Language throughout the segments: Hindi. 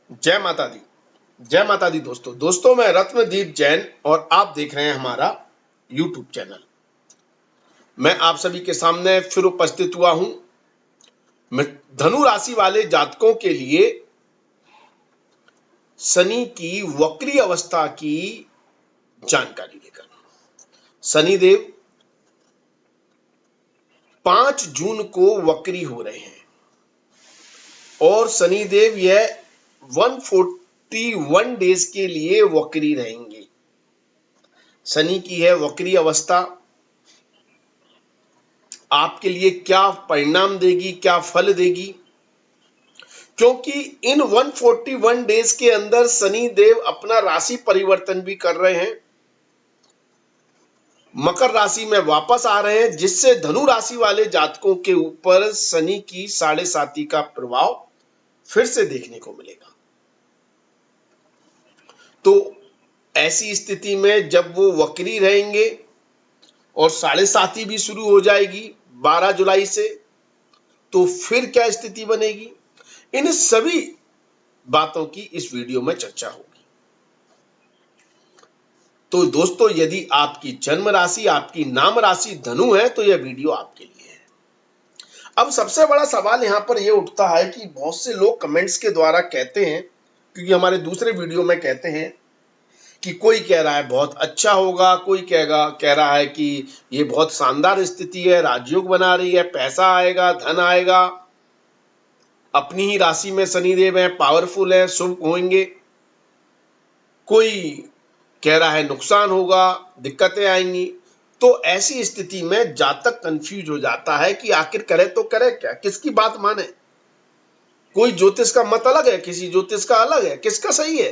जय माता दी। जय माता दी दोस्तों मैं रत्नदीप जैन और आप देख रहे हैं हमारा यूट्यूब चैनल। मैं आप सभी के सामने फिर उपस्थित हुआ हूं। मैं धनु राशि वाले जातकों के लिए शनि की वक्री अवस्था की जानकारी लेकर। शनिदेव 5 जून को वक्री हो रहे हैं और शनिदेव यह 141 डेज के लिए वक्री रहेंगे। शनि की है वक्री अवस्था आपके लिए क्या परिणाम देगी, क्या फल देगी, क्योंकि इन 141 डेज के अंदर शनि देव अपना राशि परिवर्तन भी कर रहे हैं, मकर राशि में वापस आ रहे हैं, जिससे धनु राशि वाले जातकों के ऊपर शनि की 7.5 का प्रभाव फिर से देखने को मिलेगा। तो ऐसी स्थिति में जब वो वक्री रहेंगे और 7.5 भी शुरू हो जाएगी 12 जुलाई से, तो फिर क्या स्थिति बनेगी, इन सभी बातों की इस वीडियो में चर्चा होगी। तो दोस्तों, यदि आपकी जन्म राशि, आपकी नाम राशि धनु है तो यह वीडियो आपके लिए है। अब सबसे बड़ा सवाल यहां पर यह उठता है कि बहुत से लोग कमेंट्स के द्वारा कहते हैं, क्योंकि हमारे दूसरे वीडियो में कहते हैं कि कोई कह रहा है बहुत अच्छा होगा, कोई कह रहा है कि ये बहुत शानदार स्थिति है, राजयोग बना रही है, पैसा आएगा, धन आएगा, अपनी ही राशि में शनिदेव है, पावरफुल है, शुभ होंगे। कोई कह रहा है नुकसान होगा, दिक्कतें आएंगी। तो ऐसी स्थिति में जातक कंफ्यूज हो जाता है कि आखिर करे तो करे क्या, किसकी बात माने। कोई ज्योतिष का मत अलग है, किसी ज्योतिष का अलग है, किसका सही है।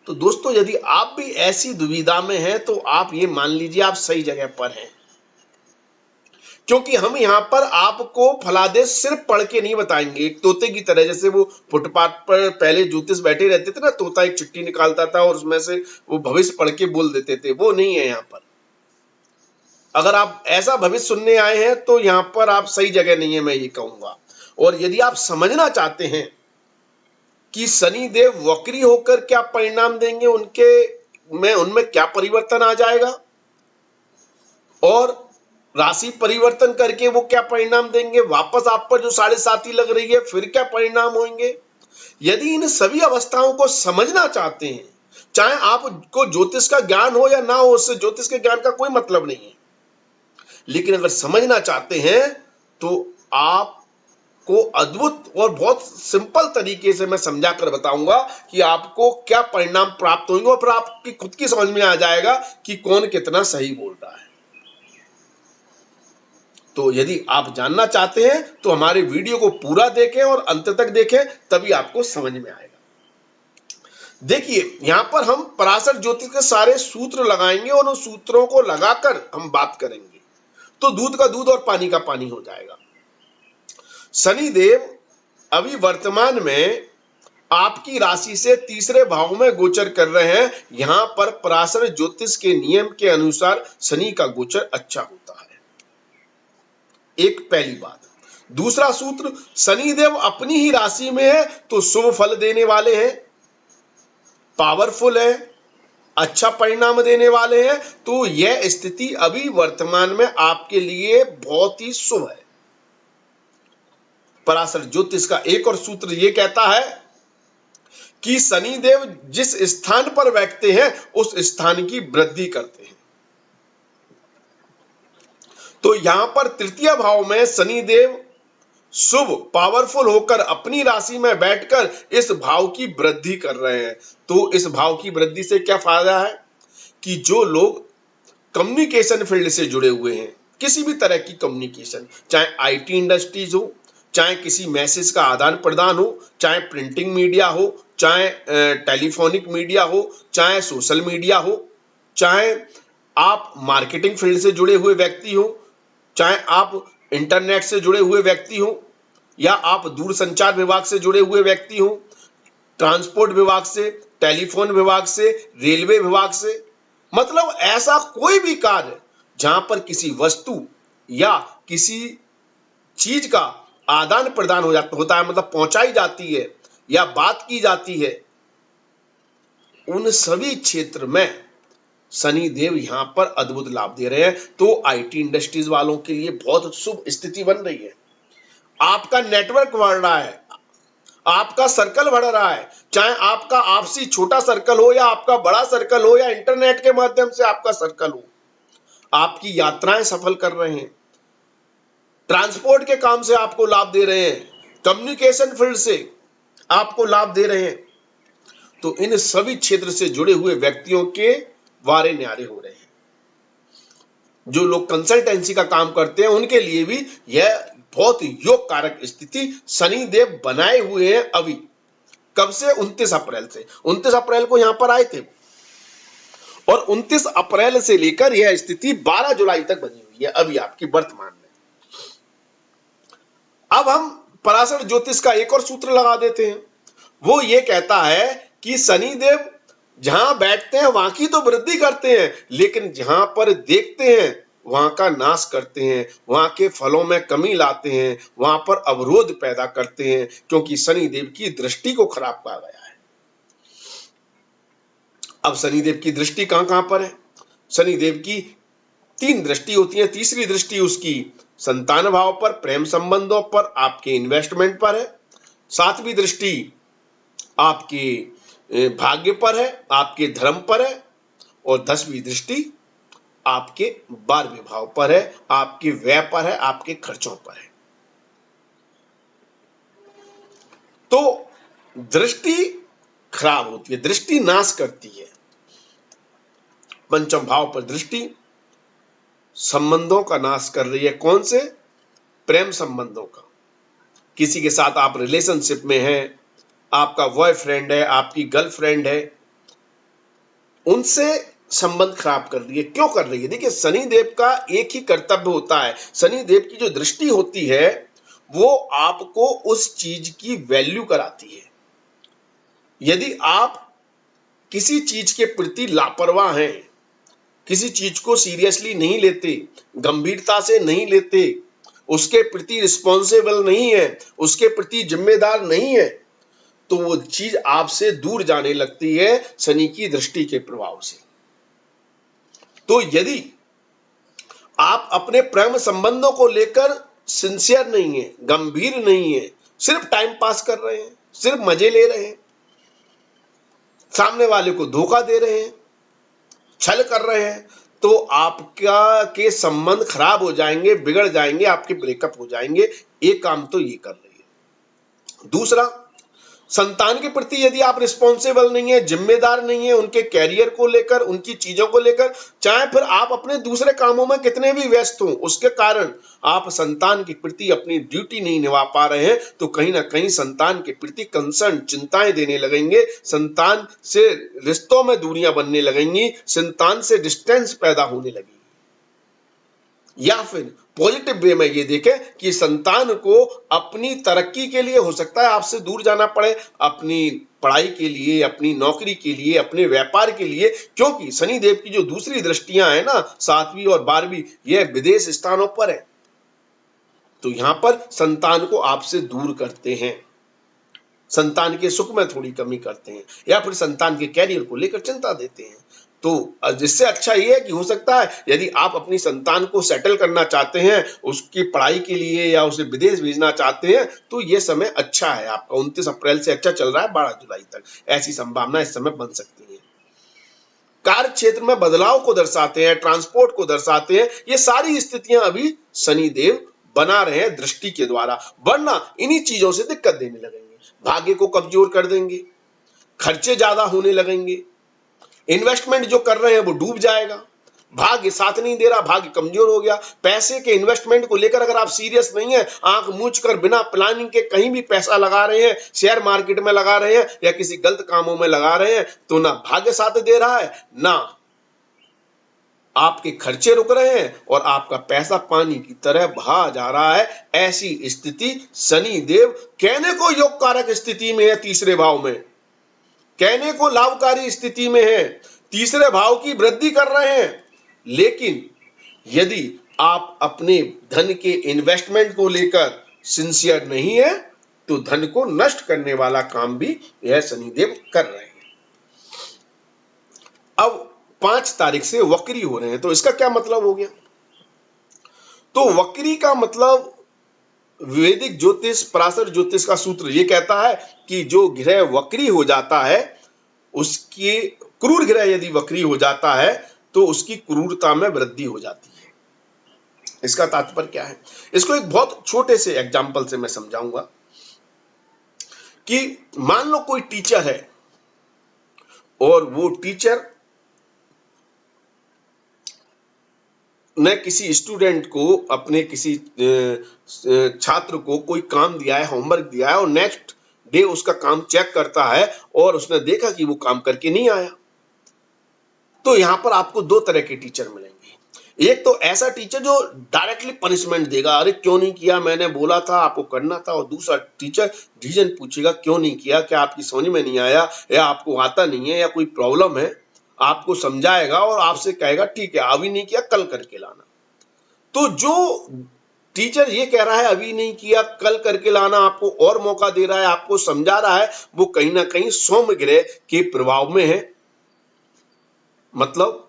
तो दोस्तों, यदि आप भी ऐसी दुविधा में हैं तो आप ये मान लीजिए आप सही जगह पर हैं, क्योंकि हम यहाँ पर आपको फलादेश सिर्फ पढ़ के नहीं बताएंगे। एक तोते की तरह, जैसे वो फुटपाथ पर पहले ज्योतिष बैठे रहते थे ना, तोता एक चिट्ठी निकालता था और उसमें से वो भविष्य पढ़ के बोल देते थे, वो नहीं है यहाँ पर। अगर आप ऐसा भविष्य सुनने आए हैं तो यहाँ पर आप सही जगह नहीं है, मैं ये कहूंगा। और यदि आप समझना चाहते हैं कि शनि देव वक्री होकर क्या परिणाम देंगे, उनमें क्या परिवर्तन आ जाएगा, और राशि परिवर्तन करके वो क्या परिणाम देंगे, वापस आप पर जो 7.5 लग रही है फिर क्या परिणाम होंगे, यदि इन सभी अवस्थाओं को समझना चाहते हैं, चाहे आपको ज्योतिष का ज्ञान हो या ना हो, उससे ज्योतिष के ज्ञान का कोई मतलब नहीं है, लेकिन अगर समझना चाहते हैं तो आपको अद्भुत और बहुत सिंपल तरीके से मैं समझा कर बताऊंगा कि आपको क्या परिणाम प्राप्त होंगे, और फिर आपकी खुद की समझ में आ जाएगा कि कौन कितना सही बोल रहा है। तो यदि आप जानना चाहते हैं तो हमारे वीडियो को पूरा देखें और अंत तक देखें, तभी आपको समझ में आएगा। देखिए, यहां पर हम पराशर ज्योतिष के सारे सूत्र लगाएंगे और उन सूत्रों को लगाकर हम बात करेंगे, तो दूध का दूध और पानी का पानी हो जाएगा। शनिदेव अभी वर्तमान में आपकी राशि से तीसरे भाव में गोचर कर रहे हैं। यहां पर पराशर ज्योतिष के नियम के अनुसार शनि का गोचर अच्छा होता है, एक पहली बात। दूसरा सूत्र, शनिदेव अपनी ही राशि में है तो शुभ फल देने वाले हैं, पावरफुल है, अच्छा परिणाम देने वाले हैं। तो यह स्थिति अभी वर्तमान में आपके लिए बहुत ही शुभ है। पराशर ज्योतिष का एक और सूत्र यह कहता है कि शनिदेव जिस स्थान पर बैठते हैं उस स्थान की वृद्धि करते हैं। तो यहां पर तृतीय भाव में शनिदेव शुभ पावरफुल होकर अपनी राशि में बैठकर इस भाव की वृद्धि कर रहे हैं। तो इस भाव की वृद्धि से क्या फायदा है कि जो लोग कम्युनिकेशन फील्ड से जुड़े हुए हैं, किसी भी तरह की कम्युनिकेशन, चाहे आईटी इंडस्ट्रीज हो, चाहे किसी मैसेज का आदान प्रदान हो, चाहे प्रिंटिंग मीडिया हो, चाहे टेलीफोनिक मीडिया हो, चाहे सोशल मीडिया हो, चाहे आप मार्केटिंग फील्ड से जुड़े हुए व्यक्ति हो, चाहे आप इंटरनेट से जुड़े हुए व्यक्ति हो, या आप दूरसंचार विभाग से जुड़े हुए व्यक्ति हो, ट्रांसपोर्ट विभाग से, टेलीफोन विभाग से, रेलवे विभाग से, मतलब ऐसा कोई भी कार्य जहां पर किसी वस्तु या किसी चीज का आदान प्रदान होता है, मतलब पहुंचाई जाती है, या बात की जाती है, उन सभी क्षेत्र में शनि देव यहां पर अद्भुत लाभ दे रहे हैं। तो आईटी इंडस्ट्रीज वालों के लिए बहुत शुभ स्थिति बन रही है। आपका नेटवर्क बढ़ रहा है, आपका सर्कल बढ़ रहा है, चाहे आपका आपसी छोटा सर्कल हो या आपका बड़ा सर्कल हो या इंटरनेट के माध्यम से आपका सर्कल हो, आपकी यात्राएं सफल कर रहे हैं, ट्रांसपोर्ट के काम से आपको लाभ दे रहे हैं, कम्युनिकेशन फील्ड से आपको लाभ दे रहे हैं। तो इन सभी क्षेत्र से जुड़े हुए व्यक्तियों के वारे न्यारे हो रहे हैं। जो लोग कंसल्टेंसी का काम करते हैं उनके लिए भी यह बहुत योग कारक स्थिति शनि देव बनाए हुए हैं। अभी कब से? 29 अप्रैल से। 29 अप्रैल को यहां पर आए थे और 29 अप्रैल से लेकर यह स्थिति 12 जुलाई तक बनी हुई है अभी आपकी वर्तमान में। अब हम पराशर ज्योतिष का एक और सूत्र लगा देते हैं। वो ये कहता है कि शनि देव जहां बैठते हैं वहां की तो वृद्धि करते हैं, लेकिन जहां पर देखते हैं वहां का नाश करते हैं, वहां के फलों में कमी लाते हैं, वहां पर अवरोध पैदा करते हैं, क्योंकि शनि देव की दृष्टि को खराब कहा गया है। अब शनि देव की दृष्टि कहां कहां पर है? शनि देव की 3 दृष्टि होती है। तीसरी दृष्टि उसकी संतान भाव पर, प्रेम संबंधों पर, आपके इन्वेस्टमेंट पर है। 7वीं दृष्टि आपके भाग्य पर है, आपके धर्म पर है, और 10वीं दृष्टि आपके 12वें भाव पर है, आपके व्यय पर है, आपके खर्चों पर है। तो दृष्टि खराब होती है, दृष्टि नाश करती है। पंचम भाव पर दृष्टि संबंधों का नाश कर रही है। कौन से? प्रेम संबंधों का। किसी के साथ आप रिलेशनशिप में हैं, आपका बॉयफ्रेंड है, आपकी गर्लफ्रेंड है, उनसे संबंध खराब कर रही है। क्यों कर रही है? देखिए, शनि देव का एक ही कर्तव्य होता है। शनि देव की जो दृष्टि होती है वो आपको उस चीज की वैल्यू कराती है। यदि आप किसी चीज के प्रति लापरवाह हैं, किसी चीज को सीरियसली नहीं लेते, गंभीरता से नहीं लेते, उसके प्रति रिस्पॉन्सिबल नहीं है, उसके प्रति जिम्मेदार नहीं है, तो वो चीज आपसे दूर जाने लगती है शनि की दृष्टि के प्रभाव से। तो यदि आप अपने प्रेम संबंधों को लेकर सिंसियर नहीं है, गंभीर नहीं है, सिर्फ टाइम पास कर रहे हैं, सिर्फ मजे ले रहे हैं, सामने वाले को धोखा दे रहे हैं, छल कर रहे हैं, तो आपका के संबंध खराब हो जाएंगे, बिगड़ जाएंगे, आपके ब्रेकअप हो जाएंगे। एक काम तो ये कर रही है। दूसरा, संतान के प्रति यदि आप रिस्पॉन्सिबल नहीं है, जिम्मेदार नहीं है, उनके कैरियर को लेकर, उनकी चीजों को लेकर, चाहे फिर आप अपने दूसरे कामों में कितने भी व्यस्त हों, उसके कारण आप संतान के प्रति अपनी ड्यूटी नहीं निभा पा रहे हैं, तो कहीं ना कहीं संतान के प्रति कंसर्न, चिंताएं देने लगेंगे, संतान से रिश्तों में दूरियां बनने लगेंगी, संतान से डिस्टेंस पैदा होने लगेगी। या फिर पॉजिटिव वे में ये देखें कि संतान को अपनी तरक्की के लिए हो सकता है आपसे दूर जाना पड़े, अपनी पढ़ाई के लिए, अपनी नौकरी के लिए, अपने व्यापार के लिए, क्योंकि शनि देव की जो दूसरी दृष्टियां हैं ना, 7वीं और 12वीं, ये विदेश स्थानों पर है। तो यहां पर संतान को आपसे दूर करते हैं, संतान के सुख में थोड़ी कमी करते हैं, या फिर संतान के कैरियर को लेकर चिंता देते हैं। तो जिससे अच्छा ये है कि हो सकता है यदि आप अपनी संतान को सेटल करना चाहते हैं, उसकी पढ़ाई के लिए, या उसे विदेश भेजना चाहते हैं, तो ये समय अच्छा है आपका। 29 अप्रैल से अच्छा चल रहा है, 12 जुलाई तक ऐसी संभावना इस समय बन सकती है। कार्य क्षेत्र में बदलाव को दर्शाते हैं, ट्रांसपोर्ट को दर्शाते हैं। ये सारी स्थितियां अभी शनि देव बना रहे हैं दृष्टि के द्वारा, वरना इन्हीं चीजों से दिक्कत देने लगेंगे, भाग्य को कमजोर कर देंगे, खर्चे ज्यादा होने लगेंगे, इन्वेस्टमेंट जो कर रहे हैं वो डूब जाएगा, भाग्य साथ नहीं दे रहा, भाग्य कमजोर हो गया। पैसे के इन्वेस्टमेंट को लेकर अगर आप सीरियस नहीं है, आंख मूंछ कर बिना प्लानिंग के कहीं भी पैसा लगा रहे हैं, शेयर मार्केट में लगा रहे हैं या किसी गलत कामों में लगा रहे हैं, तो ना भाग्य साथ दे रहा है, ना आपके खर्चे रुक रहे हैं, और आपका पैसा पानी की तरह बहा जा रहा है। ऐसी स्थिति शनि देव कहने को योग कारक स्थिति में है, तीसरे भाव में कहने को लाभकारी स्थिति में है, तीसरे भाव की वृद्धि कर रहे हैं। लेकिन यदि आप अपने धन के इन्वेस्टमेंट को लेकर सिंसियर नहीं है, तो धन को नष्ट करने वाला काम भी यह शनिदेव कर रहे हैं। अब 5 तारीख से वक्री हो रहे हैं, तो इसका क्या मतलब हो गया? तो वक्री का मतलब वैदिक ज्योतिष, पराशर ज्योतिष का सूत्र ये कहता है कि जो ग्रह वक्री हो जाता है, उसकी क्रूर ग्रह यदि वक्री हो जाता है तो उसकी क्रूरता में वृद्धि हो जाती है। इसका तात्पर्य क्या है? इसको एक बहुत छोटे से एग्जाम्पल से मैं समझाऊंगा कि मान लो कोई टीचर है और वो टीचर ने किसी स्टूडेंट को, अपने किसी छात्र को कोई काम दिया है, होमवर्क दिया है, और नेक्स्ट डे उसका काम चेक करता है और उसने देखा कि वो काम करके नहीं आया। तो यहां पर आपको 2 तरह के टीचर मिलेंगे। एक तो ऐसा टीचर जो डायरेक्टली पनिशमेंट देगा, अरे क्यों नहीं किया, मैंने बोला था आपको करना था। और दूसरा टीचर रीजन पूछेगा, क्यों नहीं किया, क्या आपकी समझ में नहीं आया, या आपको आता नहीं है, या कोई प्रॉब्लम है, आपको समझाएगा और आपसे कहेगा ठीक है अभी नहीं किया कल करके लाना। तो जो टीचर ये कह रहा है अभी नहीं किया कल करके लाना, आपको और मौका दे रहा है, आपको समझा रहा है, वो कहीं ना कहीं सोम ग्रह के प्रभाव में है, मतलब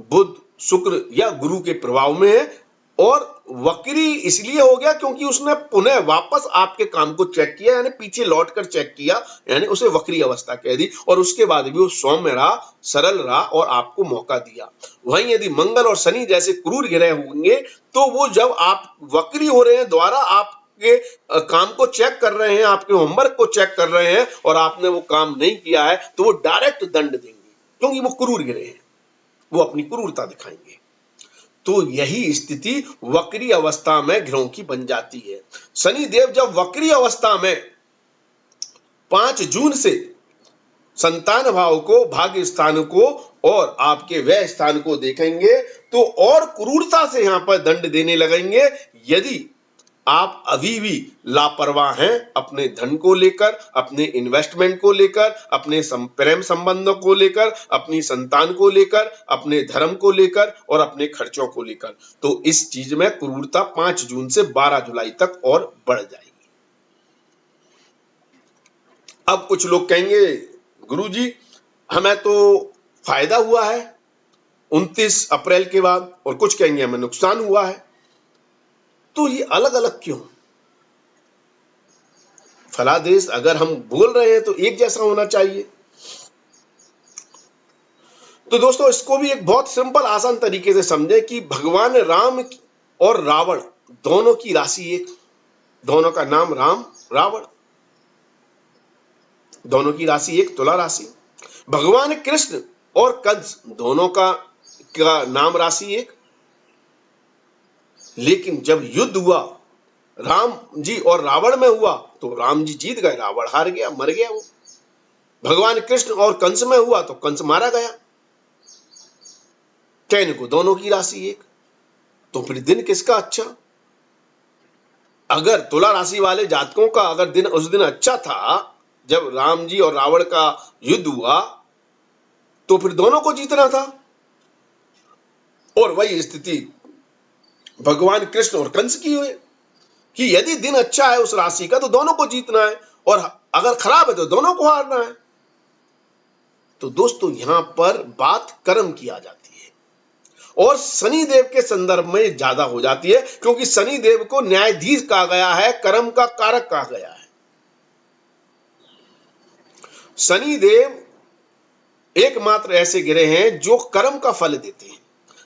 बुध, शुक्र या गुरु के प्रभाव में है। और वक्री इसलिए हो गया क्योंकि उसने पुनः वापस आपके काम को चेक किया, यानी पीछे लौटकर चेक किया, यानी उसे वक्री अवस्था कह दी। और उसके बाद भी वो सौम्य रहा, सरल रहा और आपको मौका दिया। वहीं यदि मंगल और शनि जैसे क्रूर ग्रह होंगे तो वो जब आप वक्री हो रहे हैं, द्वारा आपके काम को चेक कर रहे हैं, आपके होमवर्क को चेक कर रहे हैं और आपने वो काम नहीं किया है, तो वो डायरेक्ट दंड देंगे क्योंकि वो क्रूर ग्रह हैं, वो अपनी क्रूरता दिखाएंगे। तो यही स्थिति वक्री अवस्था में ग्रहों की बन जाती है। शनिदेव जब वक्री अवस्था में 5 जून से संतान भाव को, भाग्य स्थान को और आपके व्यय स्थान को देखेंगे तो और क्रूरता से यहां पर दंड देने लगेंगे यदि आप अभी भी लापरवाह हैं अपने धन को लेकर, अपने इन्वेस्टमेंट को लेकर, अपने प्रेम संबंधों को लेकर, अपनी संतान को लेकर, अपने धर्म को लेकर और अपने खर्चों को लेकर। तो इस चीज में क्रूरता 5 जून से 12 जुलाई तक और बढ़ जाएगी। अब कुछ लोग कहेंगे गुरुजी हमें तो फायदा हुआ है 29 अप्रैल के बाद, और कुछ कहेंगे हमें नुकसान हुआ है। तो ये अलग अलग क्यों? फलादेश अगर हम बोल रहे हैं तो एक जैसा होना चाहिए। तो दोस्तों इसको भी एक बहुत सिंपल आसान तरीके से समझे कि भगवान राम और रावण दोनों की राशि एक, दोनों का नाम राम, रावण, दोनों की राशि एक, तुला राशि। भगवान कृष्ण और कंस दोनों का नाम राशि एक, लेकिन जब युद्ध हुआ राम जी और रावण में हुआ तो राम जी जीत गए, रावण हार गया, मर गया वो। भगवान कृष्ण और कंस में हुआ तो कंस मारा गया। कहने को दोनों की राशि एक, तो फिर दिन किसका अच्छा? अगर तुला राशि वाले जातकों का अगर दिन उस दिन अच्छा था जब राम जी और रावण का युद्ध हुआ, तो फिर दोनों को जीतना था। और वही स्थिति भगवान कृष्ण और कंस की हुई कि यदि दिन अच्छा है उस राशि का तो दोनों को जीतना है, और अगर खराब है तो दोनों को हारना है। तो दोस्तों यहां पर बात कर्म की आ जाती है और शनिदेव के संदर्भ में ज्यादा हो जाती है, क्योंकि शनिदेव को न्यायाधीश कहा गया है, कर्म का कारक कहा गया है। शनिदेव एकमात्र ऐसे ग्रह हैं जो कर्म का फल देते हैं।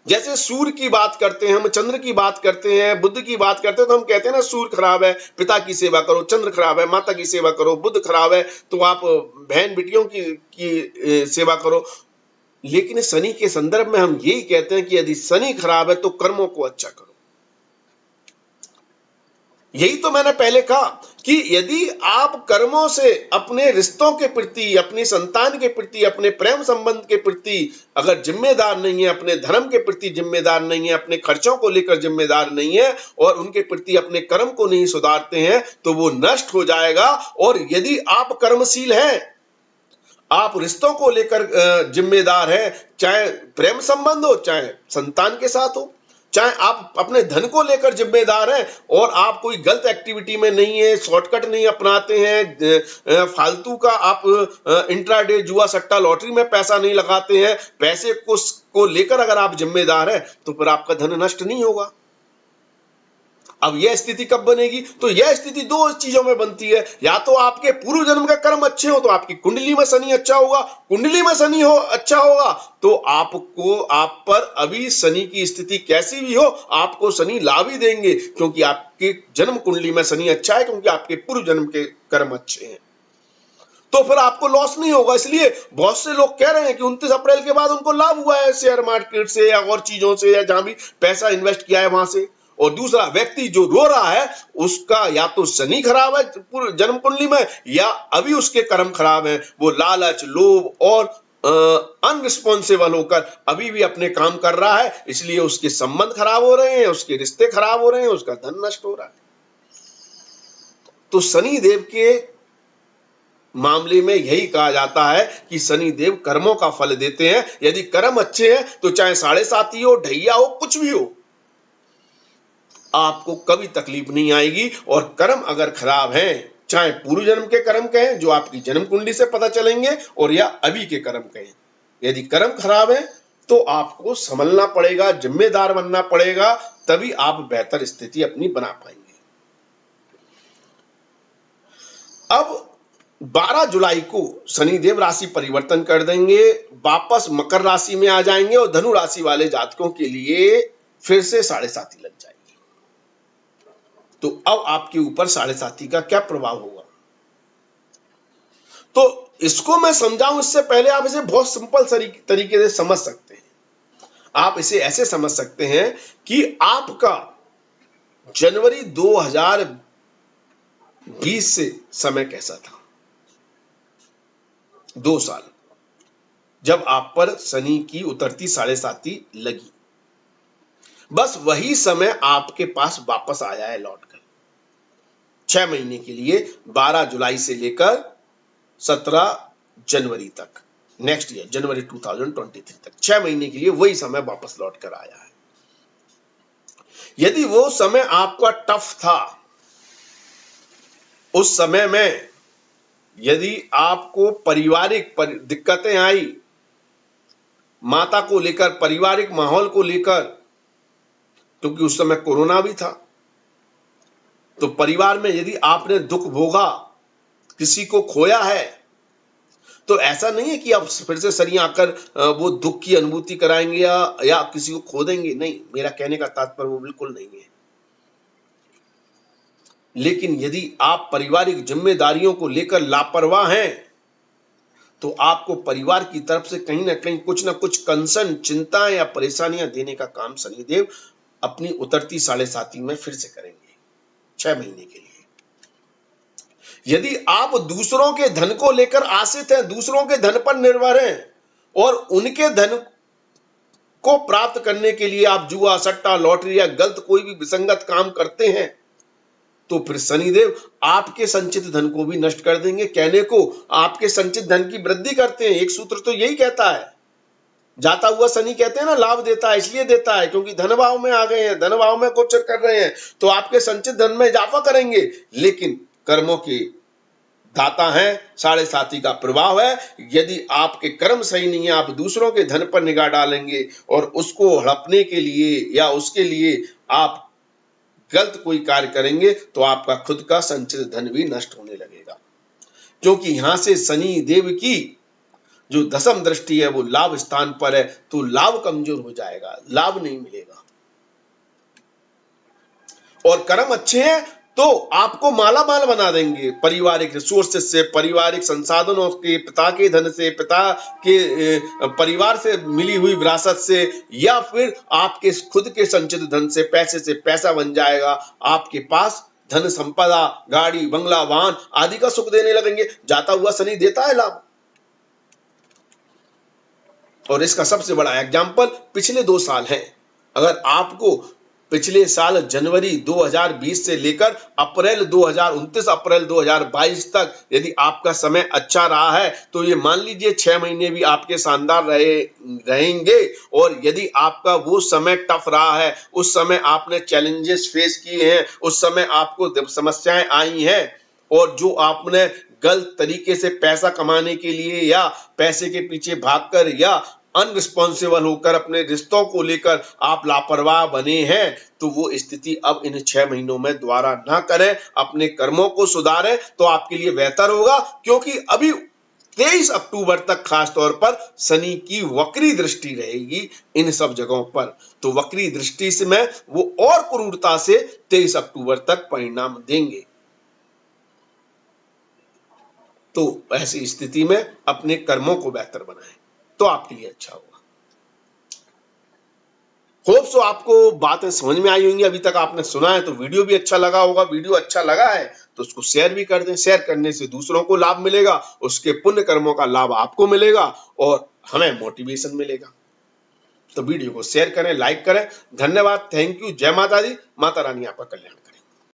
जैसे सूर्य की बात करते हैं हम, चंद्र की बात करते हैं, बुध की बात करते हैं, तो हम कहते हैं ना सूर्य खराब है पिता की सेवा करो, चंद्र खराब है माता की सेवा करो, बुध खराब है तो आप बहन बेटियों की सेवा करो। लेकिन शनि के संदर्भ में हम यही कहते हैं कि यदि शनि खराब है तो कर्मों को अच्छा करो। यही तो मैंने पहले कहा कि यदि आप कर्मों से अपने रिश्तों के प्रति, अपनी संतान के प्रति, अपने प्रेम संबंध के प्रति अगर जिम्मेदार नहीं है, अपने धर्म के प्रति जिम्मेदार नहीं है, अपने खर्चों को लेकर जिम्मेदार नहीं है और उनके प्रति अपने कर्म को नहीं सुधारते हैं तो वो नष्ट हो जाएगा। और यदि आप कर्मशील हैं, आप रिश्तों को लेकर जिम्मेदार हैं, चाहे प्रेम संबंध हो चाहे संतान के साथ हो, चाहे आप अपने धन को लेकर जिम्मेदार हैं और आप कोई गलत एक्टिविटी में नहीं है, शॉर्टकट नहीं अपनाते हैं, फालतू का आप इंट्राडे जुआ सट्टा लॉटरी में पैसा नहीं लगाते हैं, पैसे को लेकर अगर आप जिम्मेदार हैं तो फिर आपका धन नष्ट नहीं होगा। अब यह स्थिति कब बनेगी? तो यह स्थिति दो चीजों में बनती है, या तो आपके पूर्व जन्म के कर्म अच्छे हो तो आपकी कुंडली में शनि अच्छा होगा, कुंडली में शनि हो अच्छा होगा तो आपको, आप पर अभी शनि की स्थिति कैसी भी हो आपको शनि लाभ ही देंगे, क्योंकि आपके जन्म कुंडली में शनि अच्छा है, क्योंकि आपके पूर्व जन्म के कर्म अच्छे हैं, तो फिर आपको लॉस नहीं होगा। इसलिए बहुत से लोग कह रहे हैं कि 29 अप्रैल के बाद उनको लाभ हुआ है शेयर मार्केट से या और चीजों से, या जहां भी पैसा इन्वेस्ट किया है वहां से। और दूसरा व्यक्ति जो रो रहा है उसका या तो शनि खराब है पूरे जन्म कुंडली में, या अभी उसके कर्म खराब हैं, वो लालच, लोभ और अनरिस्पॉन्सिबल होकर अभी भी अपने काम कर रहा है, इसलिए उसके संबंध खराब हो रहे हैं, उसके रिश्ते खराब हो रहे हैं, उसका धन नष्ट हो रहा है। तो शनि देव के मामले में यही कहा जाता है कि शनि देव कर्मों का फल देते हैं। यदि कर्म अच्छे हैं तो चाहे 7.5 हो, ढैया हो, कुछ भी हो, आपको कभी तकलीफ नहीं आएगी। और कर्म अगर खराब हैं, चाहे पूर्व जन्म के कर्म कहें जो आपकी जन्म कुंडली से पता चलेंगे, और या अभी के कर्म कहें, यदि कर्म खराब है तो आपको संभलना पड़ेगा, जिम्मेदार बनना पड़ेगा, तभी आप बेहतर स्थिति अपनी बना पाएंगे। अब 12 जुलाई को शनिदेव राशि परिवर्तन कर देंगे, वापस मकर राशि में आ जाएंगे और धनु राशि वाले जातकों के लिए फिर से 7.5 लग जाएगी। तो अब आपके ऊपर 7.5 का क्या प्रभाव होगा, तो इसको मैं समझाऊं इससे पहले आप इसे बहुत सिंपल तरीके से समझ सकते हैं। आप इसे ऐसे समझ सकते हैं कि आपका जनवरी 2020 से समय कैसा था, 2 साल, जब आप पर शनि की उतरती 7.5 लगी, बस वही समय आपके पास वापस आया है लौटकर 6 महीने के लिए, 12 जुलाई से लेकर 17 जनवरी तक, नेक्स्ट ईयर जनवरी 2023 तक 6 महीने के लिए वही समय वापस लौट कर आया है। यदि वो समय आपका टफ था, उस समय में यदि आपको पारिवारिक दिक्कतें आई, माता को लेकर, पारिवारिक माहौल को लेकर, क्योंकि उस समय कोरोना भी था, तो परिवार में यदि आपने दुख भोगा, किसी को खोया है, तो ऐसा नहीं है कि आप फिर से शनि आकर वो दुख की अनुभूति कराएंगे या किसी को खो देंगे, नहीं, मेरा कहने का तात्पर्य वो बिल्कुल नहीं है। लेकिन यदि आप पारिवारिक जिम्मेदारियों को लेकर लापरवाह हैं तो आपको परिवार की तरफ से कहीं ना कहीं कुछ ना कुछ कंसर्न, चिंताएं या परेशानियां देने का काम शनिदेव अपनी उतरती 7.5 में फिर से करेंगे 6 महीने के लिए। यदि आप दूसरों के धन को लेकर आश्रित हैं, दूसरों के धन पर निर्भर हैं और उनके धन को प्राप्त करने के लिए आप जुआ, सट्टा, लॉटरी या गलत कोई भी विसंगत काम करते हैं, तो फिर शनिदेव आपके संचित धन को भी नष्ट कर देंगे। कहने को आपके संचित धन की वृद्धि करते हैं, एक सूत्र तो यही कहता है, जाता हुआ शनि कहते हैं ना, लाभ देता है, इसलिए देता है क्योंकि धन भाव में आ गए हैं, धन भाव में गोचर कर रहे हैं, तो आपके संचित धन में इजाफा करेंगे। लेकिन कर्मों के दाता है, 7.5 का प्रभाव है। यदि आपके कर्म सही नहीं है, आप दूसरों के धन पर निगाह डालेंगे और उसको हड़पने के लिए या उसके लिए आप गलत कोई कार्य करेंगे, तो आपका खुद का संचित धन भी नष्ट होने लगेगा, क्योंकि यहां से शनि देव की जो दशम दृष्टि है वो लाभ स्थान पर है, तो लाभ कमजोर हो जाएगा, लाभ नहीं मिलेगा। और कर्म अच्छे हैं तो आपको माला माल बना देंगे, पारिवारिक रिसोर्सेस से, पारिवारिक संसाधनों के, पिता के धन से, पिता के परिवार से मिली हुई विरासत से, या फिर आपके खुद के संचित धन से, पैसे से पैसा बन जाएगा, आपके पास धन संपदा, गाड़ी, बंगला, वाहन आदि का सुख देने लगेंगे। जाता हुआ शनि देता है लाभ। और इसका सबसे बड़ा एग्जाम्पल पिछले 2 साल है। अगर आपको पिछले साल जनवरी 2020 से लेकर अप्रैल 2029 अप्रैल 2022 तक यदि आपका समय अच्छा रहा है तो ये मान लीजिए 6 महीने भी आपके शानदार रहेंगे। और यदि आपका वो समय टफ रहा है, उस समय आपने चैलेंजेस फेस किए हैं, उस समय आपको समस्याएं आई हैं और जो आपने गलत तरीके से पैसा कमाने के लिए या पैसे के पीछे भागकर या अनरिस्पॉन्सिबल होकर अपने रिश्तों को लेकर आप लापरवाह बने हैं, तो वो स्थिति अब इन 6 महीनों में दोबारा ना करें, अपने कर्मों को सुधारें तो आपके लिए बेहतर होगा। क्योंकि अभी 23 अक्टूबर तक खास तौर पर शनि की वक्री दृष्टि रहेगी इन सब जगहों पर। तो वक्री दृष्टि से में वो और क्रूरता से 23 अक्टूबर तक परिणाम देंगे। तो ऐसी स्थिति में अपने कर्मों को बेहतर बनाएं तो आपके लिए अच्छा होगा। होप सो आपको बातें समझ में आई होंगी। अभी तक आपने सुना है तो वीडियो भी अच्छा लगा होगा। वीडियो अच्छा लगा है तो उसको शेयर भी कर दें। शेयर करने से दूसरों को लाभ मिलेगा, उसके पुण्य कर्मों का लाभ आपको मिलेगा और हमें मोटिवेशन मिलेगा। तो वीडियो को शेयर करें, लाइक करें। धन्यवाद, थैंक यू। जय माता दी। माता रानी आपका कल्याण।